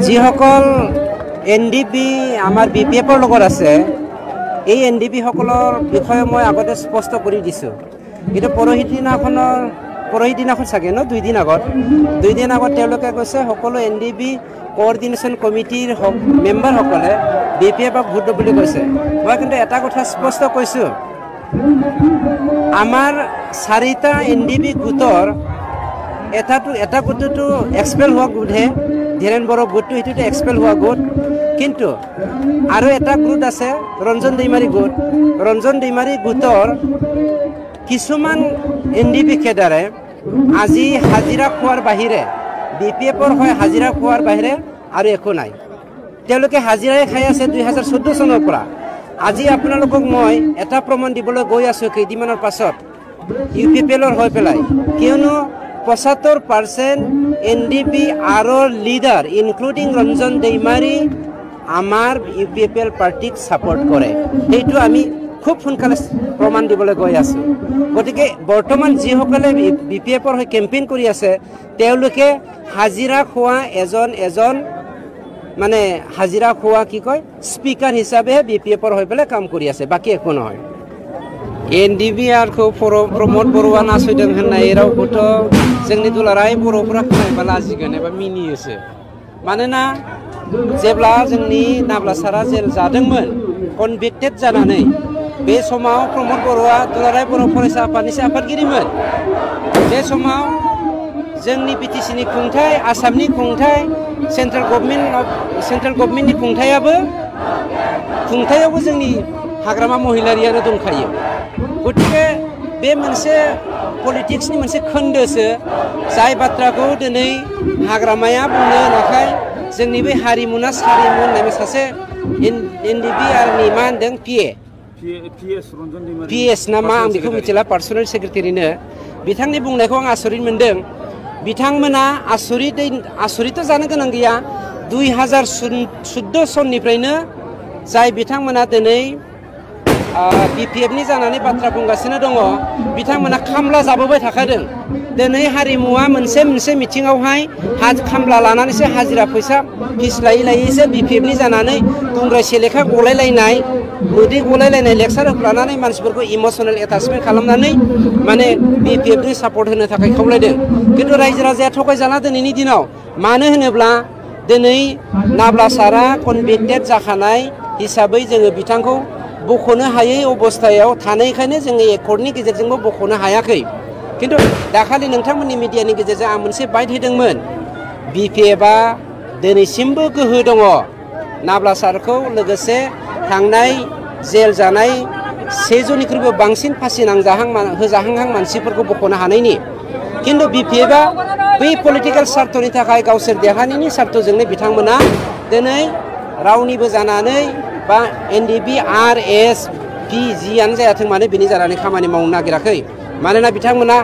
যিসকল এনডিপি আমাৰ বিপিএফৰ লগত আছে এই এনডিপি সকলৰ বিষয়ে মই আগতে স্পষ্ট কৰি দিছো কিন্তু পৰহি দিনাখন চাগে ন দুই দিন আগত তেওঁলোকে কৈছে সকলো এনডিপি কোঅৰ্ডিনেশ্যন কমিটিৰ মেম্বাৰ সকলে বিপিএফক ভোট বুলি কৈছে মই কিন্তু এটা কথা স্পষ্ট কৈছো আমাৰ 4টা এনডিপি গোটৰ এটা গোটটো এক্সপেল হোৱা গোটহে ধীৰেন বড়ো গোটটো সেইটো এক্সপেল হোৱা গোট কিন্তু আৰু এটা গোট আছে ৰঞ্জন দৈমাৰী গোটৰ কিছুমান এনডিপি খেদাৰে আজি হাজিৰা খোৱাৰ বাহিৰে বিপিএফৰ হয় হাজিৰা খোৱাৰ বাহিৰে আৰু একো নাই তেওঁলোকে হাজিৰাই খাই আছে 2014 চনৰ পৰা আজি আপোনালোকক মই এটা প্ৰমাণ দিবলৈ গৈ আছো কেইদিনমানৰ পাছত ইউপিপিএলৰ হৈ পেলাই কিয়নো 75% এনডিপি আৰু লিডাৰ ইনক্লুডিং ৰঞ্জন দৈমাৰী আমাৰ ইউপিপিএল পাৰ্টিক সাপোৰ্ট কৰে এইটো আমি খুব সোনকালে প্ৰমাণ দিবলৈ গৈ আছো গতিকে বৰ্তমান যিসকলে বিপিএফৰ হৈ কেম্পেইন কৰি আছে তেওঁলোকে হাজিৰা খোৱা এজন মানে হাজিৰা খোৱা কি কয় স্পিকাৰ হিচাপে বিপিএফৰ হৈ পেলাই কাম কৰি আছে বাকি একো নহয় एनडिबि आरखौ प्रमद बरुवा नासयदों होननाय रावखौथ' जोंनि दुलाराय बर'फोरा खोनायोबा लाजिगोन एबा मिनियोसो मानोना जेब्ला जोंनि नाब्ला सारा जेल जादोंमोन कनभिक्टेड जानानै बे समाव प्रमद बरुवा दुलाराय बर' फरायसा आफादनि आफादगिरिमोन बे समाव जोंनि बिटिसिनि खुंथाय आसामनि खुंथाय सेन्ट्रेल गभर्नमेन्टनि खुंथायावबो जोंनि हाग्रामा महिलारियानो दंखायो गतिके बे मोनसे पलिटिक्सनि मोनसे खोन्दोसो जाय बाथ्राखौ दिनै हाग्रामाया बुंनो नाथाय जोंनि बे हारिमुना सारिमु होननाय सासे एनडिबि आरनि मा होनदों पिएस ना मा आं बेखौ मिथिला पार्सनेल सेक्रेटारिनो बिथांनि बुंनायखौ आं आसरित मोनदों बिथांमोना आसरित जानो गोनां गैया 2014 सननिफ्रायनो जाय बिथांमोना दिनै बिपिएफनि जानानै बाथ्रा बुंगासिनो दङ बिथांमोना खामला जाबोबाय थाखादों दिनै हारिमुआ मोनसे मिथिङावहाय खामला लानानैसो हाजिरा फैसा फिस लायैसो बिपिएफनि जानानै दुंग्राय सेलेखा गलायलायनाय मोदै गलायलायनाय लेक्सार होफ्लानानै मानसिफोरखौ इमोसनेल एटाचमेन्ट खालामनानै माने बिपिएफनि सापर्ट होनो थाखाय खावलायदों खिन्थु रायजो राजाया थगायजाना दिनैनि दिनाव मानो होनोब्ला दिनै नाब्ला सारा कनभिक्टेड जाखानाय हिसाबै जोङो बिथांखौ बख'नो हायै अबस्थायाव थानायखायनो जोङो एकर्डनि गेजेरजोंबो बख'नो हायाखै खिन्थु दाखालि नोंथांमोननि मिडियानि गेजेरजों आं मोनसे बाइट होदोंमोन बिपिएफआ दिनैसिमबो गोहो दङ नाब्ला सारखौ लोगोसे थांनाय जेल जानाय 1 जननिख्रुइबो बांसिन फासि होजाहां मानसिफोरखौ बख'नो हानायनि खिन्थु बिपिएफआ बै पलिटिकेल सार्थनि थाखाय गावसोर देरहानायनि सार्थजोंनो बिथांमोना दिनै रावनिबो जानानै बा एनडिबि आरएसपि जियानो जायाथों मानो बिनि जानानै खामानि मावनो नागिराखै मानोना बिथांमोना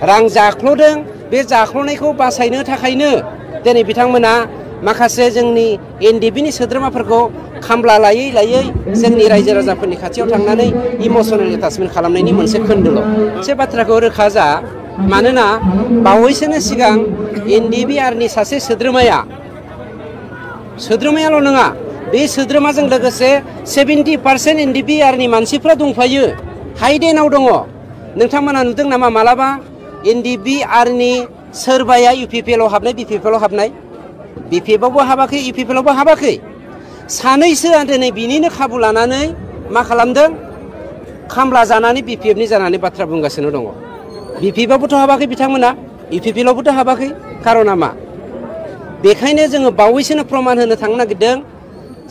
रां जाख्ल'दों बे जाख्ल'नायखौ बासायनो थाखायनो दिनै बिथांमोना माखासे जोंनि एनडिबिनि सोद्रोमाफोरखौ खामला लायै जोंनि रायजो राजाफोरनि खाथियाव थांनानै इमोसनेल एटाचमेन्ट खालामनायनि मोनसे खोन्दोल' मोनसे बाथ्राखौ रोखा जा मानोना बावैसोनो सिगां एनडिबि आरनि सासे सोद्रोमायाल' नङा बे सोद्रोमाजों लोगोसे 70% एनडिबि आरनि मानसिफ्रा दंफायो हाइडेनाव दङ नोंथांमोना नुदों नामा मालाबा एनडिबि आरनि सोरबाया इउपिपिएलआव हाबनाय बिपिएफआव हाबनाय बिपिएफआवबो हाबाखै इउपिपिएलआवबो हाबाखै सानैसोआ दिनै बिनिनो खाबु लानानै मा खालामदों खामला जानानै बिपिएफनि जानानै बाथ्रा बुंगासिनो दङ बिपिएफआवबोथ' हाबाखै बिथांमोना इउपिपिएलआवबोथ' हाबाखै खारना मा बेखायनो जोङो बावैसोनो प्रमाण होनो थांनो नागिरदों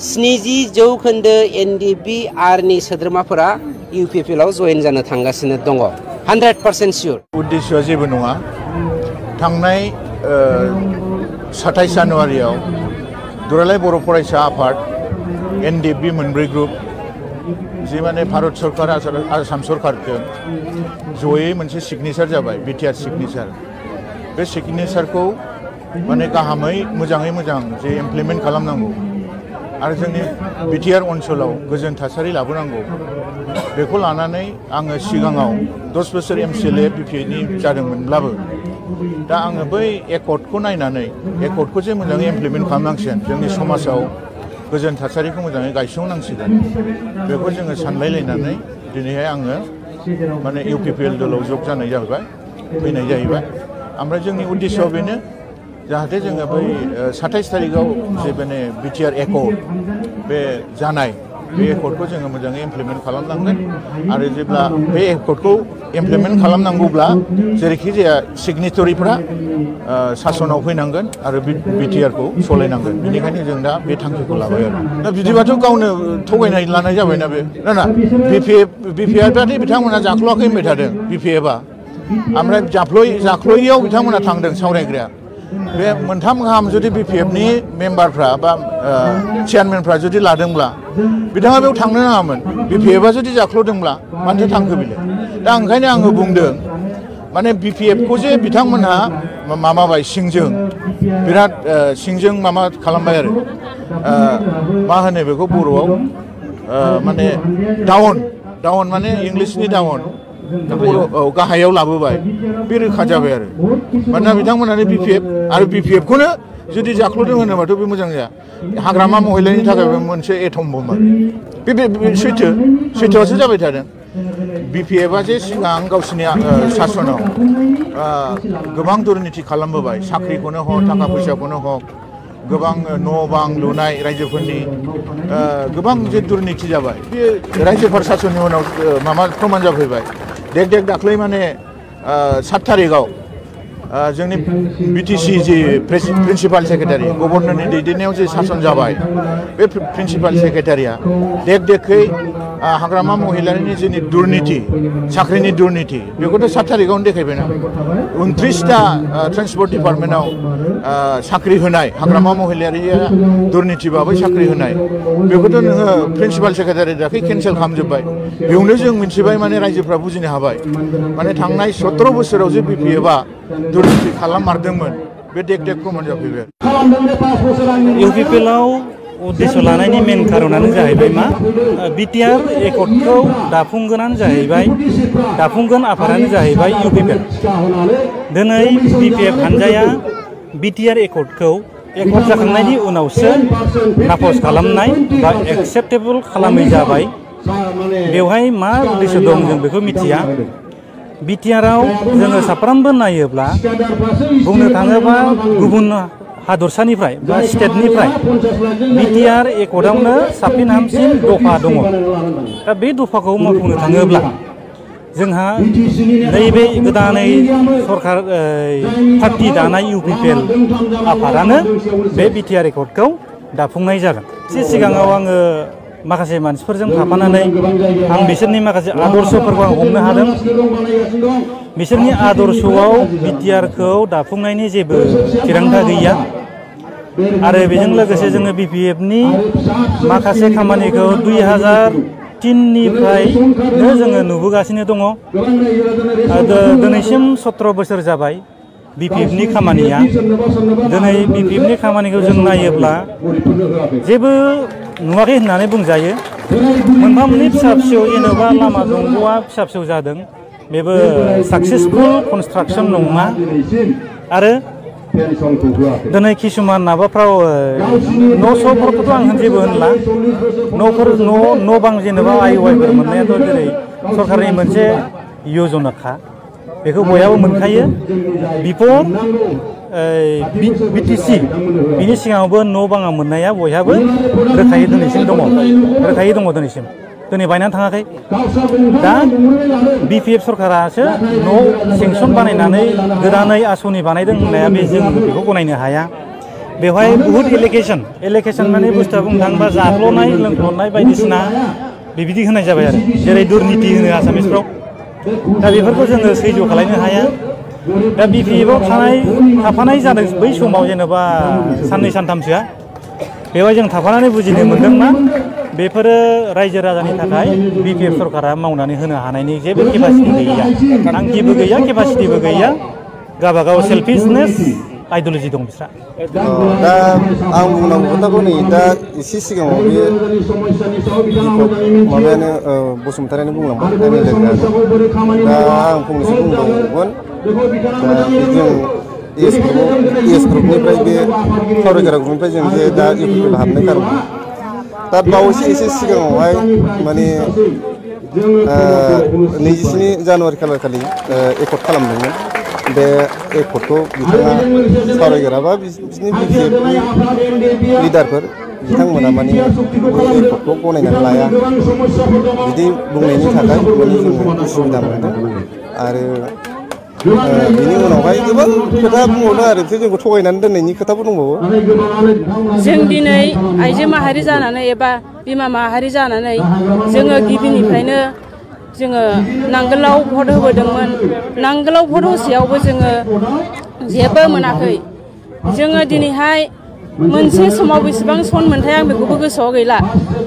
70% एनडिबि आरनि सोद्रोमाफोरा इउपिपिएलआव जयेन जानो थांगासिनो दङ 100% सियर उद्देश्यआ जेबो नङा थांनाय 27 जानुवारियाव दुलाराय बर' फरायसा आफाद एनडिबि मोनब्रै ग्रुप जे माने भारत सरकार आसाम सरकारजों जयै मोनसे सिगनेचार जाबाय बिटिआर सिगनेचार बे सिगनेचारखौ माने गाहामै मोजाङै मोजां जे इमप्लिमेन्ट खालामनांगौ आरो जोंनि बिटिआर ओनसोलाव गोजोन थासारि लाबोनांगौ बेखौ लानानै आङो सिगाङाव 10 बोसोर एमसिएलए बिपिएफनि जादोंमोनब्लाबो दा आङो बै एकर्डखौ नायनानै एकर्डखौ जे मोजाङै इमप्लिमेन्ट खालामनांसिगोन जोंनि समाजाव गोजोन थासारिखौ मोजाङै गायसंनांसिगोन बेखौ जोङो सानलायलायनानै दिनैहाय आङो माने UPPL दलाव जग जानाय जाहैबाय फैनाय जाहैबाय ओमफ्राय जोंनि उद्देश्यआ बेनो जाहाथे जोङो बै 27 तारिखआव जे माने BTR एकर्ड बे जानाय बे एकर्डखौ जोङो मोजाङै इमप्लिमेन्ट खालामनांगोन आरो जेब्ला बे एकर्डखौ इमप्लिमेन्ट खालामनांगौब्ला जेरैखि जाया सिगनेटरिफ्रा सासनाव फैनांगोन आरो BTRखौ सालायनांगोन बेनिखायनो जों दा बे थांखिखौ लाबाय आरो दा बिदिबाथ' गावनो थगायनाय लानाय जाबायना बे ना BPF बिथांमोना जाख्ल'वाखै होनबाय थादों BPFआ ओमफ्राय जाख्ल'यैयाव बिथांमोना थांदों सावरायग्राया बे मोनथाम गाहाम जुदि BPFनि मेम्बारफ्रा बा चेयारमेनफ्रा जुदि लादोंब्ला बिथाङा बेयाव थांनो नाङामोन BPFआ जुदि जाख्ल'दोंब्ला मानोथो थांखो बिलाय दा ओंखायनो आङो बुंदों माने BPFखौ जे बिथांमोनहा माबाबाय सिंजों बिराद सिंजों माबा खालामबाय आरो मा होनो बेखौ बर'आव माने डाउन माने इंलिसनि डाउन गाहायाव लाबोबाय बे रोखा जाबाय आरो मानोना बिथांमोनानो BPF आरो BPFखौनो जुदि जाख्ल'दों होनोबाथ' बे मोजां जाया हाग्रामा महिलानि थाखाय बे मोनसे एटम बम आरो बे सैथोआसो जाबाय थादों BPFआ जे सिगां गावसिनि सासनाव गोबां दुर्निति खालामबोबाय साख्रिखौनो हक थाखा फैसाखौनो हक गोबां न' बां लुनाय रायजोफोरनि गोबां जे दुर्निति जाबाय बे रायजोफोर सासननि उनाव माबा प्रमान जाफैबाय देख दाख्लै माने 7 तारिखआव जोंनि BTC जे प्रिन्सिपाल सेक्रेटारि गभर्नरनि दैदेननायाव जे सासन जाबाय बे प्रिन्सिपाल सेक्रेटारिया देखै हाग्रामा महिलारिनि जोंनि दुर्निति साख्रिनि दुर्निति बेखौथ' 7 तारिखआवनो देखायबायना 29टा ट्रेन्सपर्ट डिपार्टमेन्टआव साख्रि होनाय हाग्रामा महिलारिया दुर्नितिबाबो साख्रि होनाय बेखौथ' नोङो प्रिन्सिपाल सेक्रेटारि दाखै केन्सेल खालामजोब्बाय बेयावनो जों मिथिबाय माने रायजोफ्रा बुजिनो हाबाय माने थांनाय 17 बोसोराव जे BPFआ दुर्निति खालाममारदोंमोन बे देख प्रमान जाफैबाय UPPLआव उद्देश्य लानायनि मेन कारनानो जाहैबाय मा BTR एकर्डखौ दाफुंगोनानो जाहैबाय दाफुंगोन आफादानो जाहैबाय UPPL दिनै BPF हानजाया BTR एकर्डखौ एकर्ड जाखांनायनि उनावसो नाफस खालामनाय बा एक्सेप्टेबल खालामै जाबाय बेवहाय मा उद्देश्य दं जों बेखौ मिथिया BTRआव जोङो साफ्रोमबो नायोब्ला बुंनो थाङोबा गुबुन हादरसानिफ्राय बा स्टेटनिफ्राय BTR एकर्डआवनो साबसिन हामसिन दफा दङ दा बे दफाखौ मावफुंनो थाङोब्ला जोंहा नैबे गोदानै सरकार पार्टी दानाय UPPL आफादानो बे BTR एकर्डखौ दाफुंनाय जागोन एसे सिगाङाव आङो माखासे मानसिफोरजों थाफानानै आं बिसोरनि माखासे आदर्शफोरखौ आं हमनो हादों बिसोरनि आदर्शआव BTRखौ दाफुंनायनि जेबो थिरांथा गैया आरो बेजों लोगोसे जोङो BPFनि माखासे खामानिखौ 2003निफ्रायनो जोङो नुबोगासिनो दङ दिनैसिम 17 बोसोर जाबाय BPFनि खामानिया दिनै BPFनि खामानिखौ जों नायोब्ला जेबो नुवाखै होननानै बुंजायो मोनफा मोननै फिसा फिसौ जेनेबा लामा दंग'आ फिसा फिसौ जादों बेबो साक्सेसफुल कनस्ट्राक्सन नङा आरो दिनै किसुमान माबाफ्राव न' स'फोरखौथ' आं जेबो होनला न' बां जेनेबा IOIफोर मोननायाथ' जेरै सरकारनि मोनसे यजनाखा बेखौ बयहाबो मोनखायो बिफोर BTC बिनि सिगाङावबो न' बाङा मोननाया बयहाबो रोखायै दिनैसिम दङ दिनैसिम दिनै बायनानै थाङाखै दा BPF सरकारासो न' सेंसन बानायनानै गोदानै आसनि बानायदों होननाया बे जों बेखौ गनायनो हाया बेवहाय बुहुत एलोकेशन माने बुस्थुआ बुंनो थाङोबा जाख्ल'नाय लोंख्ल'नाय बायदिसिना बेबायदि होनाय जाबाय आरो जेरै दुर्निति होनो आसामिसफ्राव दा बेफोरखौ जोङो सैज्य खालामनो हाया दा BPFआव थाफानाय जादों बै समाव जेनेबा साननै सानथामसोआ बेवहाय जों थाफानानै बुजिनो मोन्दों मा बेफोरो रायजो राजानि थाखाय BPF सरकारा मावनानै होनो हानायनि जेबो केपासिटि गैया थांखिबो गैया केपासिटिबो गैया गावबागाव सेल्फिशनेस आइडिय'लजि दं बिस्रा दा आं बुंनांगौ खोथाखौ नै दा एसे सिगाङाव बे माबायानो बसुमतारियानो बुंलांबाय आंनि लोगोआनो दा आं फंनैसो बुंबावगोन दा जों एस ग्रुपनिफ्राय बे सावरायग्रा ग्रुपनिफ्राय जों जे दा इउपिपिएल हाबनाय खारन दा बावैसो एसे सिगाङावहाय माने 27 जानुवारि खालारखालि एकर्ड खालामदोंमोन बे एकर्डखौ बिथाङा सावरायग्रा बा बिसोरनि बिपिएफनि लिडारफोर बिथांमोना माने बे एकर्डखौ गनायनानै लाया बिदि बुंनायनि थाखाय माने जोङो उसुबिदा मोनदों आरो बिनि उनावहाय गोबां खोथा बुंबावदों आरो जोंखौ थगायनानै दोननायनि खोथाबो दंबावो जों दिनै आइजो माहारि जानानै एबा बिमा माहारि जानानै जोङो गिबिनिफ्रायनो जोङो नांगोलाव भट होबोदोंमोन नांगोलाव भट होसेयावबो जोङो जेबो मोनाखै जोङो दिनैहाय मोनसे समाव बेसेबां सन मोनथाय आं बेखौबो गोसोआव गैला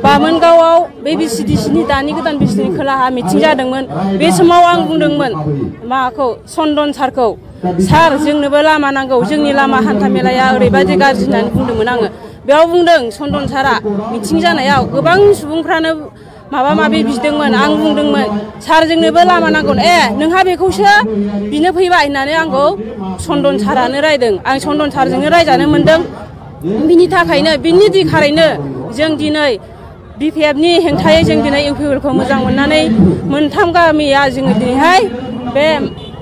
बामोनगावआव बे बिसिडिसिनि दानि गोदान बिसिनि खोलाहा मिटिं जादोंमोन बे समाव आं बुंदोंमोन माखौ चन्दन सारखौ सार जोंनोबो लामा नांगौ जोंनि लामा हान्था मेलाया ओरैबायदि गाज्रि होननानै बुंदोंमोन आङो बेयाव बुंदों चन्दन सारा मिटिं जानायाव गोबां सुबुंफ्रानो माबा माबि बिदोंमोन आं बुंदोंमोन सार जोंनोबो लामा नांगौ नोंहा बेखौसो बिनो फैबाय होननानै आंखौ चन्दन सारानो रायदों आं चन्दन सारजोंनो रायजानो मोनदों बिनि थाखायनो बिनि दिखारैनो जों दिनै बिपिएफनि हेंथायै जों दिनै इउपिपिएलखौ मोजां मोननानै मोनथाम गामिया जोङो दिनैहाय बे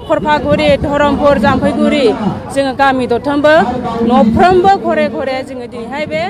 खरफागुरि धरमपुर जाम्फैगुरि जोङो गामि दरथामबो नफ्रोमबो घरे घरे जोङो दिनैहाय बे